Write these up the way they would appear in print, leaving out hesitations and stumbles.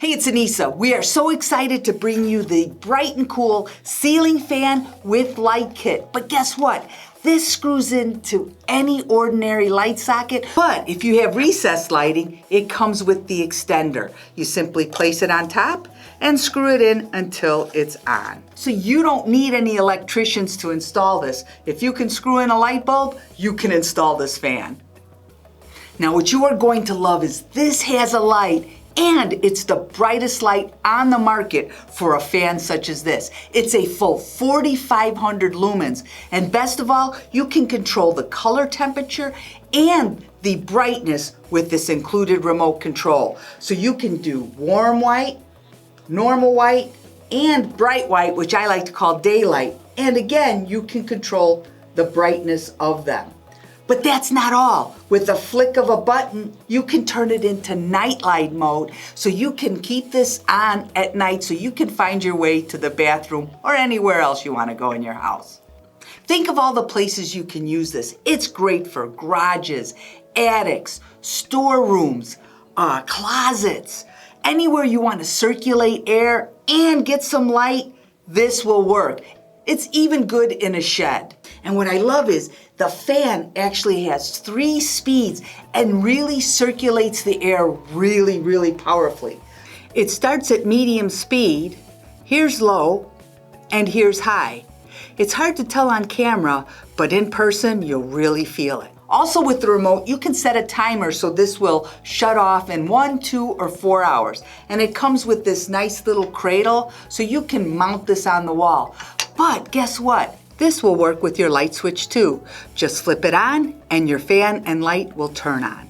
Hey, it's Anissa. We are so excited to bring you the bright and cool ceiling fan with light kit. But guess what? This screws into any ordinary light socket, but if you have recessed lighting, it comes with the extender. You simply place it on top and screw it in until it's on. So you don't need any electricians to install this. If you can screw in a light bulb, you can install this fan. Now what you are going to love is this has a light and it's the brightest light on the market for a fan such as this. It's a full 4,500 lumens. And best of all, you can control the color temperature and the brightness with this included remote control. So you can do warm white, normal white, and bright white, which I like to call daylight. And again, you can control the brightness of them. But that's not all. With a flick of a button, you can turn it into nightlight mode so you can keep this on at night so you can find your way to the bathroom or anywhere else you want to go in your house. Think of all the places you can use this. It's great for garages, attics, storerooms, closets. Anywhere you want to circulate air and get some light, this will work. It's even good in a shed. And what I love is the fan actually has 3 speeds and really circulates the air really powerfully. It starts at medium speed, here's low, and here's high. It's hard to tell on camera, but in person, you'll really feel it. Also with the remote, you can set a timer so this will shut off in 1, 2, or 4 hours. And it comes with this nice little cradle, so you can mount this on the wall. But guess what? This will work with your light switch too. Just flip it on and your fan and light will turn on.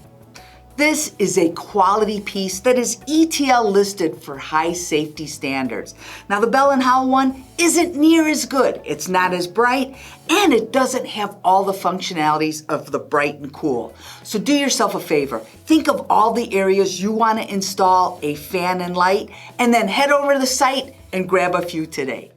This is a quality piece that is ETL listed for high safety standards. Now the Bell & Howell one isn't near as good. It's not as bright and it doesn't have all the functionalities of the bright and cool. So do yourself a favor. Think of all the areas you want to install a fan and light and then head over to the site and grab a few today.